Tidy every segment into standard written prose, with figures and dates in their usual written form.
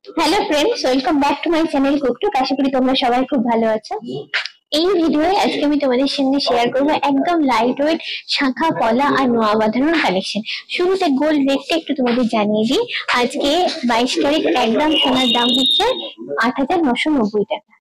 Hello friends, welcome back to my channel কুকটুক। আশা করি তোমরা সবাই খুব ভালো আছো। এই ভিডিওয়ে আজকে আমি তোমাদের সঙ্গে শেয়ার করবো একদম লাইট ওয়েট শাখা পলা আর নোয়া বাঁধানোর কালেকশন। শুরুতে গোল্ড রেটটা একটু তোমাদের জানিয়ে দিই। আজকে 22 ক্যারেট 1 গ্রাম সোনার দাম হচ্ছে 8,990 টাকা।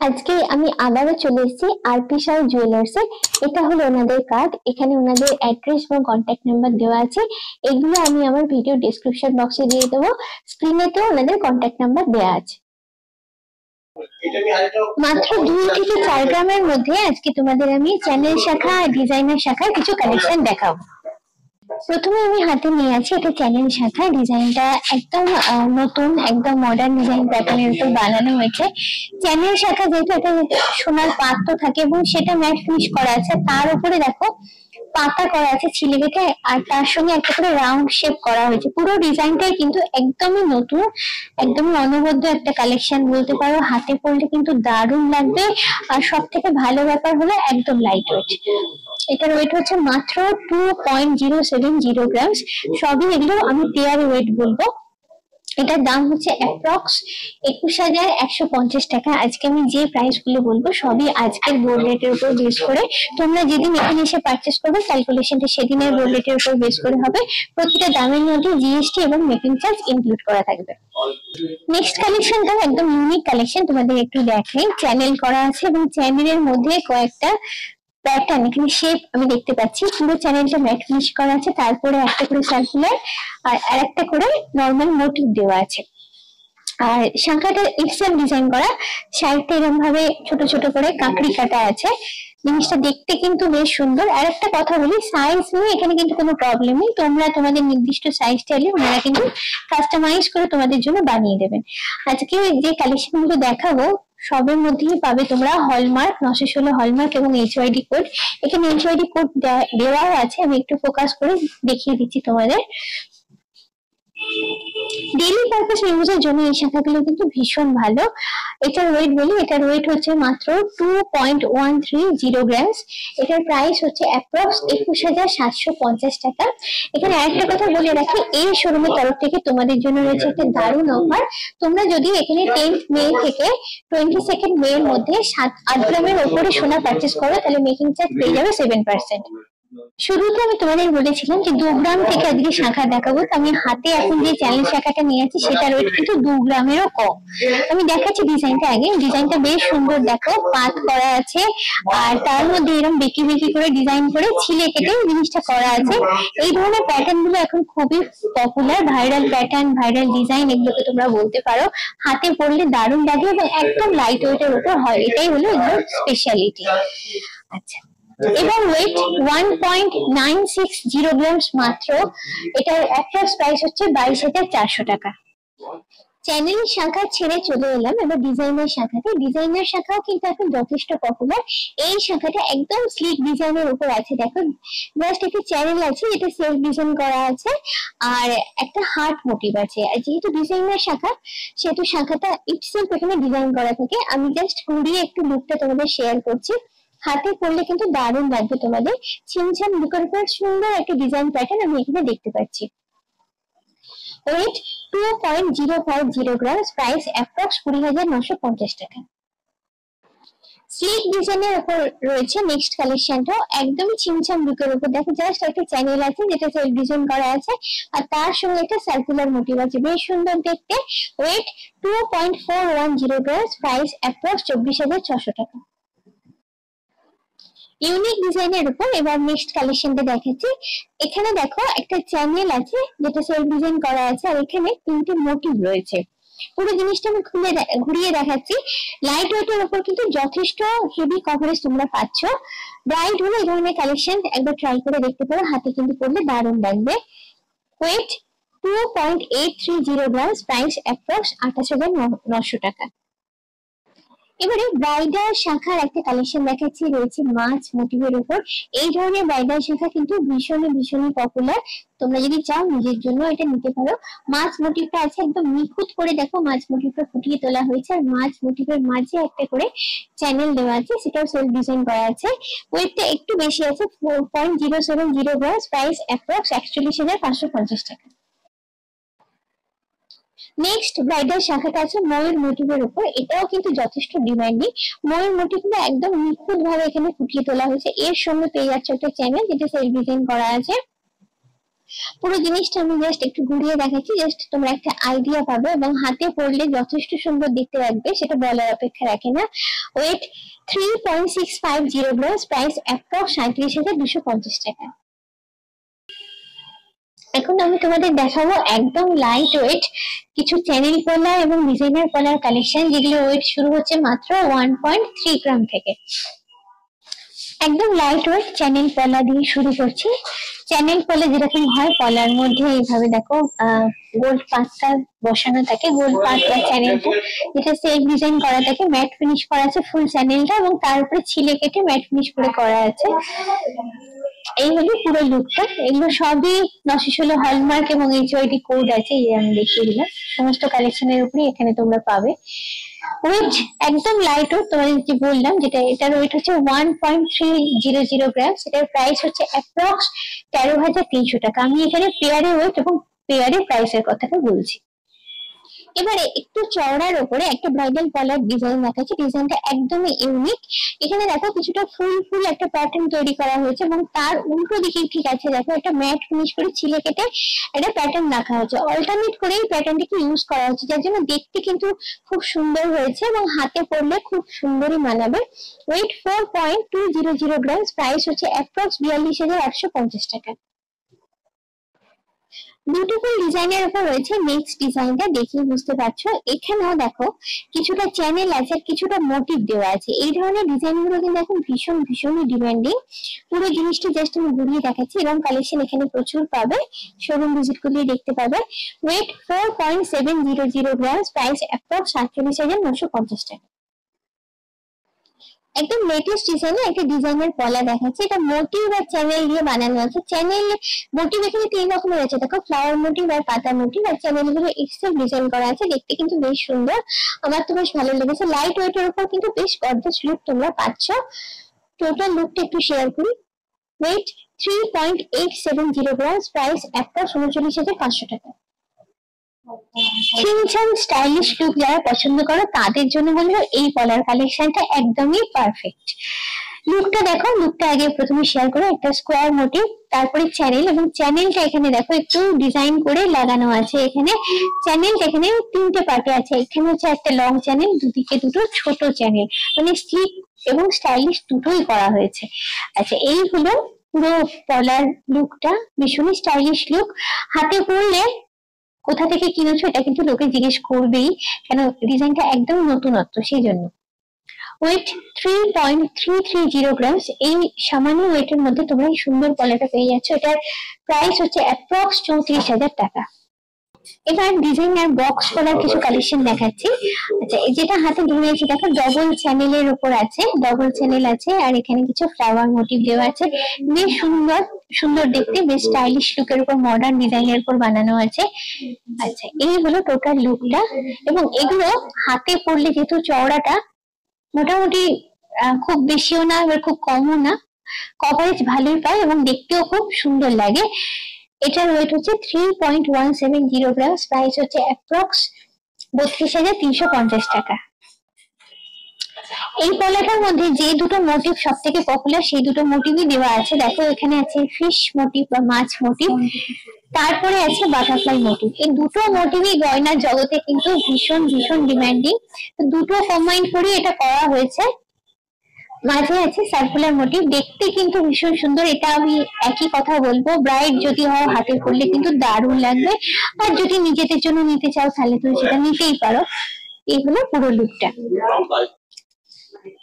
আজকে আমি আবারও চলে এসেছি আরপি সাউ জুয়েলার্সে। এটা হলো ওনাদের কার্ড, এখানে ওনাদের অ্যাড্রেস এবং কন্ট্যাক্ট নাম্বার দেওয়া আছে। এগুলো আমি আমার ভিডিও ডেসক্রিপশন বক্সে দিয়ে দেবো। স্ক্রিনেতেও ওনাদের কন্ট্যাক্ট নাম্বার দেওয়া আছে। মাত্র 2 থেকে 4 গ্রামের মধ্যে আজকে তোমাদের আমি চ্যানেল শাখা আর ডিজাইনার শাখার কিছু কালেকশন দেখাবো। প্রথমে আমি হাতে নিয়ে আছি এটা চ্যানেল শাখা। ডিজাইনটা একদম নতুন, একদম মডার্ন ডিজাইন প্যাটার্নের উপর বানানো হয়েছে। চ্যানেল শাখা যেহেতু এটা সোনার পাত্র থাকে এবং সেটা ম্যাট ফিনিশ করা আছে, তার উপরে দেখো পাতা করা আছে ছিলে কেটে, আর তার সঙ্গে একটা করে রাউন্ড শেপ করা হয়েছে। পুরো ডিজাইনটাই কিন্তু একদমই নতুন, একদমই অনবদ্য একটা কালেকশন বলতে পারো। হাতে পরলে কিন্তু দারুণ লাগবে। আর সব থেকে ভালো ব্যাপার হলো একদম লাইট ওয়েট। এটার ওয়েট হচ্ছে মাত্র 2.070 গ্রামস। সবই এগুলো আমি পেয়ার ওয়েট বলবো। এটার দাম হচ্ছে অ্যাপ্রক্স 21,150 টাকা। আজকে আমি যে প্রাইস গুলো বলবো সবই আজকের বোর্ড রেটের উপর বেস করে। তোমরা যেদিন এখানে এসে পারচেস করবে ক্যালকুলেশনটা সেদিনের বোর্ড রেটের উপর বেস করে হবে। প্রতিটা দামের মধ্যে জিএসটি এবং মেকিং চার্জ ইনক্লুড করা থাকবে। নেক্সট কালেকশনটা একদম ইউনিক কালেকশন, তোমাদের একটু দেখাই। চ্যানেল করা আছে এবং চ্যানেলের মধ্যে কয়েকটা প্যাটার্ন এখানে শেপ আমি দেখতে পাচ্ছি। পুরো চ্যানেলটা ম্যাট ফিনিশ করা আছে, তারপরে একটা করে সার্কুলার আর আরেকটা করে নরমাল মোটিভ দেওয়া আছে। আর শাখাটা এক্সেল ডিজাইন করা, সাইডটা এরকম ভাবে ছোট ছোট করে কাকড়ি কাটা আছে। জিনিসটা দেখতে কিন্তু বেশ সুন্দর। আর একটা কথা বলি, সাইজ নিয়ে এখানে কিন্তু কোনো প্রবলেম নেই। তোমরা তোমাদের নির্দিষ্ট সাইজ চাইলে ওনারা কিন্তু কাস্টমাইজ করে তোমাদের জন্য বানিয়ে দেবেন। আজকে যে কালেকশন গুলো দেখাবো সবের মধ্যেই পাবে তোমরা হলমার্ক 916 হলমার্ক এবং এইচওয়াইডি কোড। এখানে এইচওয়াইডি কোড দেওয়াও আছে, আমি একটু ফোকাস করে দেখিয়ে দিচ্ছি তোমাদের। ডেইলি পারপাস ইউজের জন্য এই শাখাগুলো কিন্তু ভীষণ ভালো। এটার ওয়েট বলি, এটার ওয়েট হচ্ছে মাত্র 2.130 গ্রামস। এটার প্রাইস হচ্ছে অ্যাপ্রক্স 21,750 টাকা। এখানে আরেকটা কথা বলে রাখি, এই শোরুমের তরফ থেকে তোমাদের জন্য রয়েছে একটা দারুণ অফার। তোমরা যদি এখানে 10th মে থেকে 22nd মে এর মধ্যে 7-8 গ্রামের উপরে সোনা পারচেস করো, তাহলে মেকিং চার্জ পেয়ে যাবে 7%। শুরুতে আমি তোমাদের বলেছিলাম যে 2 গ্রাম থেকে আজকে শাখা দেখাবো, তো আমি হাতে এখন যে চ্যানেল শাখাটা নিয়েছি সেটার ওয়েট কিন্তু 2 গ্রামেরও কম। আমি দেখাচ্ছি ডিজাইনটা আগে। ডিজাইনটা বেশ সুন্দর, দেখো পাত করা আছে আর তার মধ্যে এরকম বেঁকি বেঁকি করে ডিজাইন করে ছিলে কেটে জিনিসটা করা আছে। এই ধরনের প্যাটার্ন গুলো এখন খুবই popular, viral pattern, viral design এগুলোকে তোমরা বলতে পারো। হাতে পরলে দারুণ লাগে এবং একদম লাইট ওয়েটের উপর হয়, এটাই হলো এগুলোর স্পেশালিটি। আচ্ছা, এবার ওয়েট 1.960 গ্রামস মাত্র। এটার অ্যাপ্রক্স প্রাইস হচ্ছে 22,400 টাকা। চ্যানেল শাখা ছেড়ে চলে এলাম এবার ডিজাইনার শাখাতে। ডিজাইনার শাখাও কিন্তু এখন যথেষ্ট পপুলার। এই শাখাটা একদম স্লিক ডিজাইনের উপর আছে। দেখো জাস্ট একটা চ্যানেল আছে যেটা সেলফ ডিজাইন করা আছে আর একটা হার্ট মোটিভ আছে। আর যেহেতু ডিজাইনার শাখা সেহেতু শাখাটা ইটসেলফ এখানে ডিজাইন করা থাকে। আমি জাস্ট ঘুরিয়ে একটু লুকটা তোমাদের শেয়ার করছি। হাতে পরলে কিন্তু দারুণ লাগবে তোমাদের। ছিমছাম বুকের উপর সুন্দর একটা ডিজাইন প্যাটার্ন আমি এখানে দেখতে পাচ্ছি। ওয়েট 2.050 গ্রামস, প্রাইস অ্যাপ্রক্স 20,950 টাকা। স্লিক ডিজাইনের উপর রয়েছে নেক্সট কালেকশনটাও একদমই ছিমছাম লুকের উপর। দেখো জাস্ট একটা চ্যানেল আছে যেটা সেলফ ডিজাইন করা আছে আর তার সঙ্গে একটা সার্কুলার মোটিভ আছে, বেশ সুন্দর দেখতে। ওয়েট 2.410 গ্রামস, প্রাইস অ্যাপ্রক্স 24,600 টাকা। ইউনিক ডিজাইনের উপর এবার নেক্সট কালেকশনটা দেখাচ্ছি। এখানে দেখো একটা চ্যানেল আছে যেটা সেলফ ডিজাইন করা আছে আর এখানে 3টে মোটিভ রয়েছে। পুরো জিনিসটা আমি ঘুরিয়ে দেখাচ্ছি। লাইট ওয়েটের উপর কিন্তু যথেষ্ট হেভি কভারেজ তোমরা পাচ্ছ। ব্রাইট হলে এই ধরনের কালেকশন একবার ট্রাই করে দেখতে পারো, হাতে কিন্তু পড়লে দারুণ লাগবে। ওয়েট 2.830 গ্রামস, প্রাইস অ্যাপ্রক্স 28,900 টাকা। এবারে ব্রাইডাল শাখার একটা কালেকশন দেখাচ্ছি, রয়েছে মাছ মোটিভের উপর। এই ধরনের ব্রাইডাল শাখা কিন্তু ভীষণই পপুলার। তোমরা যদি চাও নিজের জন্য এটা নিতে পারো। মাছ মোটিভটা আছে একদম নিখুঁত করে, দেখো মাছ মোটিভটা ফুটিয়ে তোলা হয়েছে আর মাছ মোটিভের মাঝে একটা করে চ্যানেল দেওয়া আছে, সেটাও সেলফ ডিজাইন করা আছে। ওয়েটটা একটু বেশি আছে, 4.070 গ্রামস, প্রাইস অ্যাপ্রক্স 41,550 টাকা। নেক্সট ব্রাইডাল শাখাটা আছে ময়ূর মোটিভের উপর, এটাও কিন্তু যথেষ্ট ডিমান্ডিং। ময়ূর মোটিভটা একদম নিখুঁত ভাবে এখানে ফুটিয়ে তোলা হয়েছে। এর সঙ্গে পেয়ে যাচ্ছে একটা চ্যানেল যেটা সেলফ ডিজাইন করা আছে। পুরো জিনিসটা আমি জাস্ট একটু ঘুরিয়ে দেখাচ্ছি, জাস্ট তোমরা একটা আইডিয়া পাবে, এবং হাতে পড়লে যথেষ্ট সুন্দর দেখতে লাগবে, সেটা বলার অপেক্ষা রাখে না। ওয়েট 3.650 গ্রাম, প্রাইস অ্যাপ্রক্স 37,250 টাকা। এখন আমি তোমাদের দেখাবো একদম লাইট ওয়েট কিছু চ্যানেল পলা এবং ডিজাইনার পলার কালেকশন, যেগুলো ওয়েট শুরু হচ্ছে মাত্র 1.3 গ্রাম থেকে। একদম লাইট ওয়েট চ্যানেল পলা দিয়ে শুরু করছি। চ্যানেল পলা যেরকম হয়, পলার মধ্যে এইভাবে দেখো গোল্ড পাতটা বসানো থাকে, গোল্ড পাত বা চ্যানেলটা যেটা সেলফ ডিজাইন করা থাকে, ম্যাট ফিনিশ করা আছে ফুল চ্যানেলটা, এবং তার উপরে ছিলে কেটে ম্যাট ফিনিশ করে করা আছে। এই হলো পুরো লুকটা। এগুলো সবই 916 হলমার্ক এবং এইচওআইডি কোড আছে, এই আমি দেখিয়ে দিলাম। সমস্ত কালেকশনের উপরে এখানে তোমরা পাবে। ওয়েট একদম লাইট ওয়েট, তোমাদের যে বললাম, যেটা এটার ওয়েট হচ্ছে 1.300 গ্রাম, সেটার প্রাইস হচ্ছে অ্যাপ্রক্স 13,300 টাকা। আমি এখানে পেয়ারে ওয়েট এবং পেয়ারে প্রাইসের কথাটা বলছি। এবারে একটু চওড়ার উপরে একটা ব্রাইডাল পলার ডিজাইন দেখাচ্ছি। ডিজাইনটা একদমই ইউনিক। এখানে দেখো কিছুটা ফুল ফুল একটা প্যাটার্ন তৈরি করা হয়েছে, এবং তার উল্টো দিকে ঠিক আছে দেখো একটা ম্যাট ফিনিশ করে ছিলে কেটে একটা প্যাটার্ন রাখা হয়েছে। অল্টারনেট করে এই প্যাটার্নটিকে ইউজ করা হচ্ছে, যার জন্য দেখতে কিন্তু খুব সুন্দর হয়েছে এবং হাতে পরলে খুব সুন্দরই মানাবে। ওয়েট 4.200 গ্রাম, প্রাইস হচ্ছে অ্যাপ্রক্স 42,850 টাকা। বিউটিফুল ডিজাইনের উপর রয়েছে নেক্সট ডিজাইনটা, দেখে বুঝতে পারছো। এখানেও দেখো কিছুটা চ্যানেল আছে, কিছুটা মোটিভ দেওয়া আছে। এই ধরনের ডিজাইন গুলো কিন্তু এখন ভীষণ ভীষণই ডিমান্ডিং। পুরো জিনিসটা জাস্ট আমি ঘুরিয়ে দেখাচ্ছি, এবং কালেকশন এখানে প্রচুর পাবে, শোরুম ভিজিট করলে দেখতে পাবে। ওয়েট 4.700 গ্রাম, প্রাইস অ্যাপ্রক্স 47,950 টাকা। একদম লেটেস্ট ডিজাইনে একটা ডিজাইনের পলা দেখাচ্ছে। এটা মোটিভ আর চ্যানেল দিয়ে বানানো আছে। চ্যানেল মোটিভ এখানে 3 রকমের আছে, দেখো ফ্লাওয়ার মোটিভ আর পাতা মোটিভ, আর চ্যানেল গুলো এক্সেল ডিজাইন করা আছে। দেখতে কিন্তু বেশ সুন্দর, আমার তো বেশ ভালো লেগেছে। লাইট ওয়েটের উপর কিন্তু বেশ গর্জাস লুক তোমরা পাচ্ছ। টোটাল লুকটা একটু শেয়ার করি। ওয়েট 3.870 গ্রাম, প্রাইস অ্যাপ্রক্স 39,500 টাকা। ছিমছাম স্টাইলিশ লুক যারা পছন্দ করো তাদের জন্য বলবো এই পলার কালেকশনটা একদমই পারফেক্ট। লুকটা দেখো, লুকটা আগে প্রথমে শেয়ার করে একটা স্কোয়ার মোটিভ, তারপরে চ্যানেল, এবং চ্যানেলটা এখানে দেখো একটু ডিজাইন করে লাগানো আছে। এখানে চ্যানেলটা এখানে 3টে পার্টে আছে। এখানে হচ্ছে একটা লং চ্যানেল, দুদিকে দুটো ছোট চ্যানেল, মানে স্লিক এবং স্টাইলিশ দুটোই করা হয়েছে। আচ্ছা, এই হলো পুরো পলার লুকটা, ভীষণই স্টাইলিশ লুক। হাতে পরলে কোথা থেকে কিনেছো এটা কিন্তু লোকে জিজ্ঞেস করবেই, কেন ডিজাইনটা একদম নতুনত্ব, সেই জন্য। ওয়েট 3.330 গ্রাম, এই সামান্য ওয়েটের মধ্যে তোমরা এই সুন্দর পলাটা পেয়ে যাচ্ছ। এটার প্রাইস হচ্ছে অ্যাপ্রক্স 34,000 টাকা। এবার ডিজাইনার বক্স করার কিছু কালেকশন দেখাচ্ছি। আচ্ছা, যেটা হাতে ধরেছি দেখো ডবল চ্যানেলের উপর আছে, ডবল চ্যানেল আছে, আর এখানে কিছু ফ্লাওয়ার মোটিভ দেওয়া আছে। বেশ সুন্দর সুন্দর দেখতে, বেশ স্টাইলিশ লুকের উপর, মডার্ন ডিজাইনের উপর বানানো আছে। আচ্ছা, এই হলো টোটাল লুকটা। এবং এগুলো হাতে পড়লে যেহেতু চওড়াটা মোটামুটি খুব বেশিও না, এবার খুব কমও না, কভারেজ ভালোই পায় এবং দেখতেও খুব সুন্দর লাগে। এটার ওয়েট হচ্ছে 3.170 গ্রাম, প্রাইস হচ্ছে অ্যাপ্রক্স 32,350 টাকা। এই পলাটার মধ্যে যে দুটো মোটিভ সব থেকে পপুলার, সেই দুটো মোটিভই দেওয়া আছে। দেখো এখানে আছে ফিশ মোটিভ বা মাছ মোটিভ, তারপরে আছে বাটারফ্লাই মোটিভ। এই দুটো মোটিভই গয়নার জগতে কিন্তু ভীষণ ভীষণ ডিমান্ডিং। দুটো কম্বাইন করে এটা করা হয়েছে। মাঝে আছে সার্কুলার মোটিভ, দেখতে কিন্তু ভীষণ সুন্দর। এটা আমি একই কথা বলবো, ব্রাইড যদি হও হাতে পরলে কিন্তু দারুণ লাগবে, আর যদি নিজেদের জন্য নিতে চাও তাহলে তুমি সেটা নিতেই পারো। এই হলো পুরো লুকটা।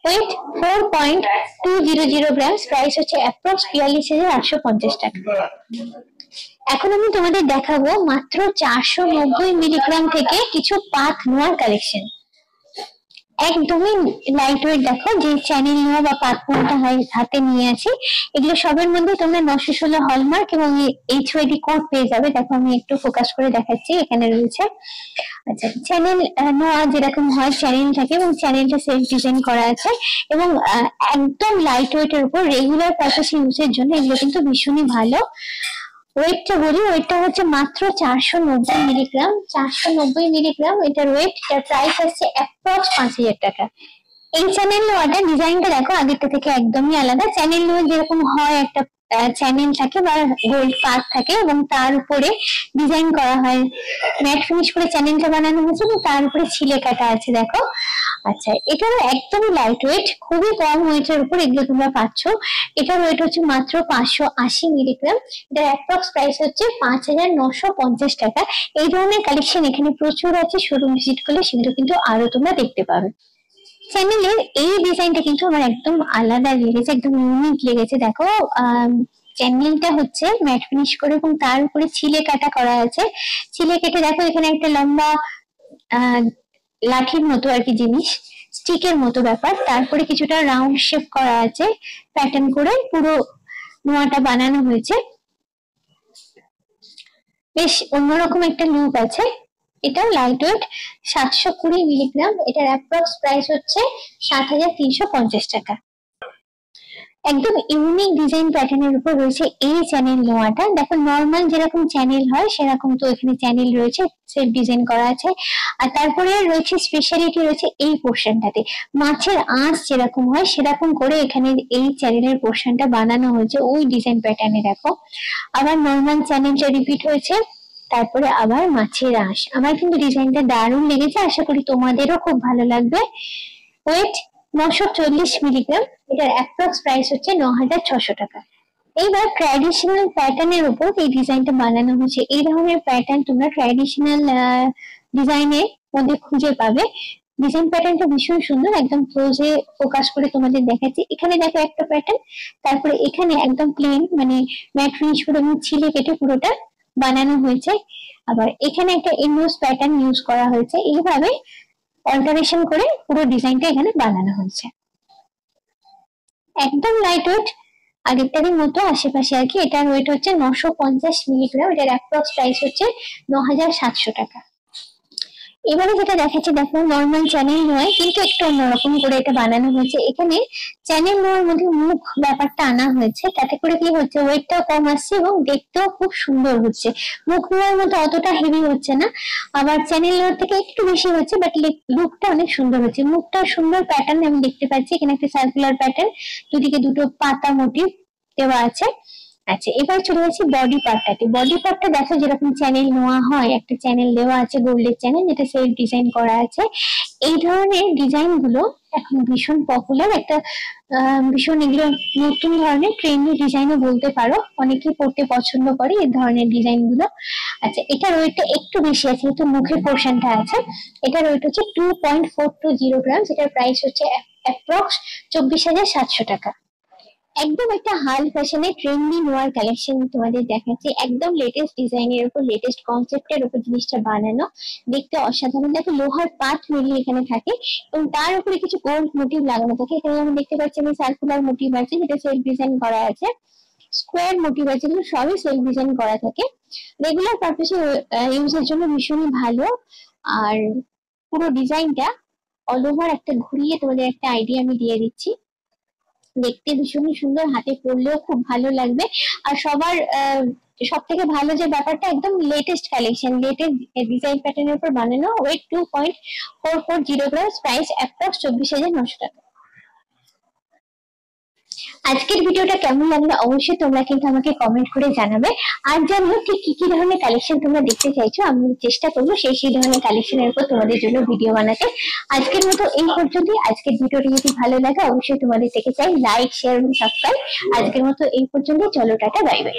ওয়েট 4.200 গ্রাম, প্রাইস হচ্ছে অ্যাপ্রক্স 42,850 টাকা। এখন আমি তোমাদের দেখাবো মাত্র 490 মিলিগ্রাম থেকে কিছু পাক নোয়ার কালেকশন। একদমই লাইট ওয়েট, দেখো যে চ্যানেল নোয়া বা পাক নোয়াটা হাতে নিয়ে আছি, এগুলো সবের মধ্যে তোমরা 916 হলমার্ক এবং এইচওআইডি কোড পেয়ে যাবে। দেখো আমি একটু ফোকাস করে দেখাচ্ছি, এখানে রয়েছে। আচ্ছা, চ্যানেল নোয়া যেরকম হয় চ্যানেল থাকে, এবং চ্যানেলটা সেলফ ডিজাইন করা আছে, এবং একদম লাইট ওয়েটের উপর রেগুলার পারপাস ইউজের জন্য এগুলো কিন্তু ভীষণই ভালো। ওয়েটটা বলি, ওয়েটটা হচ্ছে মাত্র 490 মিলিগ্রাম। 490 মিলিগ্রাম এটার ওয়েট। এটার প্রাইস আসছে অ্যাপ্রক্স 5000 টাকা। এই চ্যানেল লোয়াটা ডিজাইনটা দেখো আগেরটা থেকে একদমই আলাদা। চ্যানেল লোয়া যেরকম হয়, একটা চ্যানেল থাকে বা গোল্ড পার্ট থাকে এবং তার উপরে ডিজাইন করা হয়, ম্যাট ফিনিশ করে চ্যানেলটা বানানো হয়েছে এবং তার উপরে ছিলে কাটা আছে দেখো। আচ্ছা, এটার একদমই লাইট ওয়েট, খুবই কম ওয়েটের উপর এগুলো তোমরা পাচ্ছ। এটার ওয়েট হচ্ছে মাত্র 580 মিলিগ্রাম। এটার অ্যাপ্রক্স প্রাইস হচ্ছে 5950 টাকা। এই ধরনের কালেকশন এখানে প্রচুর আছে, শোরুম ভিজিট করলে সেগুলো কিন্তু আরো তোমরা দেখতে পাবে। চ্যানেলের এই ডিজাইনটা কিন্তু আমার একদম আলাদা লেগেছে, একদম ইউনিক লেগেছে। দেখো চ্যানেলটা হচ্ছে ম্যাট ফিনিশ করে এবং তার উপরে ছিলে কাটা করা আছে। ছিলে কেটে দেখো এখানে একটা লম্বা লাঠির মতো আর কি জিনিস, স্টিকের মতো ব্যাপার, তারপরে কিছুটা রাউন্ড শেপ করা আছে, প্যাটার্ন করে পুরো নোয়াটা বানানো হয়েছে। বেশ অন্যরকম একটা লুক আছে। এটা লাইট ওয়েট, 720 মিলিগ্রাম। এটার অ্যাপ্রক্স প্রাইস হচ্ছে 7350 টাকা। একদম ইউনিক ডিজাইন প্যাটার্নের উপর রয়েছে এই চ্যানেল নোয়াটা। দেখো নর্মাল যেরকম চ্যানেল হয় সেরকম তো এখানে চ্যানেল রয়েছে, সেফ ডিজাইন করা আছে। আর তারপরে রয়েছে স্পেশালিটি রয়েছে এই পোর্শনটাতে, মাছের আঁশ যেরকম হয় সেরকম করে এখানে এই চ্যানেলের পোর্শনটা বানানো হয়েছে ওই ডিজাইন প্যাটার্নে। দেখো আবার নর্মাল চ্যানেলটা রিপিট হয়েছে, তারপরে আবার মাছের আঁশ। আমার কিন্তু ডিজাইনটা দারুণ লেগেছে, আশা করি তোমাদেরও খুব ভালো লাগবে। Weight 940 milligram. এটার অ্যাপ্রক্স প্রাইস হচ্ছে 9600 টাকা। এইবার ট্র্যাডিশনাল প্যাটার্নের উপর এই ডিজাইনটা বানানো হয়েছে। এই ধরনের প্যাটার্ন তোমরা ট্র্যাডিশনাল ডিজাইনের মধ্যে খুঁজে পাবে। ডিজাইন প্যাটার্নটা ভীষণ সুন্দর, একদম ক্লোজে ফোকাস করে তোমাদের দেখাচ্ছি। এখানে দেখো একটা প্যাটার্ন, তারপরে এখানে একদম প্লেন মানে ম্যাট ফিনিশ করে ছিলে কেটে পুরোটা বানানো হয়েছে। আবার এখানে একটা এমবোস প্যাটার্ন ইউজ করা হয়েছে। এইভাবে অল্টারেশন করে পুরো ডিজাইনটা এখানে বানানো হয়েছে। একদম লাইট ওয়েট, আগেরটারই মতো আশেপাশে আর কি। এটার ওয়েট হচ্ছে 950 মিলিগ্রাম। এটার অ্যাপ্রক্স প্রাইস হচ্ছে 9700 টাকা। এবারে যেটা দেখাচ্ছি দেখো নর্মাল চ্যানেল নয়, কিন্তু একটু অন্যরকম করে এটা বানানো হয়েছে। এখানে চ্যানেল নোয়ার মধ্যে মুখ ব্যাপারটা আনা হয়েছে, তাতে করে কি হচ্ছে ওয়েটটাও কম আসছে এবং দেখতেও খুব সুন্দর হচ্ছে। মুখ নোয়ার মতো অতটা হেভি হচ্ছে না, আবার চ্যানেল নোয়ার থেকে একটু বেশি হচ্ছে, বাট লুকটা অনেক সুন্দর হচ্ছে। মুখটা সুন্দর প্যাটার্ন আমি দেখতে পাচ্ছি, এখানে একটা সার্কুলার প্যাটার্ন, দুদিকে দুটো পাতা মোটিভ দেওয়া আছে। আচ্ছা, এবার চলে যাচ্ছি বডি পার্টটাতে। বডি পার্টটা দেখো যেরকম চ্যানেল নেওয়া হয়, একটা চ্যানেল দেওয়া আছে গোল্ডের চ্যানেল, যেটা সেলফ ডিজাইন করা আছে। এই ধরনের ডিজাইন গুলো এখন ভীষণ পপুলার, একটা ভীষণ এগুলো নতুন ধরনের ট্রেন্ডি ডিজাইনও বলতে পারো, অনেকেই পড়তে পছন্দ করে এই ধরনের ডিজাইন গুলো। আচ্ছা, এটার ওয়েটটা একটু বেশি আছে, যেহেতু মুখের পোর্শনটা আছে। এটার ওয়েট হচ্ছে 2.420 গ্রাম। এটার প্রাইস হচ্ছে অ্যাপ্রক্স 24,700 টাকা। একদম একটা হাল ফ্যাশনের ট্রেন্ডি নোয়ার কালেকশন তোমাদের দেখাচ্ছি, একদম লেটেস্ট ডিজাইনের উপর, লেটেস্ট কনসেপ্টের উপর জিনিসটা বানানো, দেখতে অসাধারণ। দেখো লোহার পাত মিলিয়ে এখানে থাকে এবং তার উপরে কিছু গোল্ড মোটিভ লাগানো থাকে। এখানে আমি দেখতে পাচ্ছি আমি সার্কুলার মোটিভ আছে, যেটা সেলফ ডিজাইন করা আছে, স্কোয়ার মোটিভ আছে, যেগুলো সবই সেলফ ডিজাইন করা থাকে। রেগুলার পারপাসে ইউজের জন্য ভীষণই ভালো। আর পুরো ডিজাইনটা অল ওভার একটা ঘুরিয়ে তোমাদের একটা আইডিয়া আমি দিয়ে দিচ্ছি। দেখতে ভীষণই সুন্দর, হাতে পরলেও খুব ভালো লাগবে। আর সবার সব থেকে ভালো যে ব্যাপারটা, একদম লেটেস্ট কালেকশন, লেটেস্ট ডিজাইন প্যাটার্নের উপর বানানো। ওয়েট 2.440 গ্রাম। প্রাইস অ্যাপ্রক্স 24,900 টাকা। আজকের ভিডিওটা কেমন লাগলো অবশ্যই তোমরা কিন্তু আমাকে কমেন্ট করে জানাবে। আর জানিও ঠিক কি কি ধরনের কালেকশন তোমরা দেখতে চাইছো, আমি চেষ্টা করবো সেই ধরনের কালেকশনের উপর তোমাদের জন্য ভিডিও বানাতে। আজকের মতো এই পর্যন্তই। আজকের ভিডিওটি যদি ভালো লাগে অবশ্যই তোমাদের থেকে চাই লাইক, শেয়ার এবং সাবস্ক্রাইব। আজকের মতো এই পর্যন্তই, চলো টাটা, বাই বাই।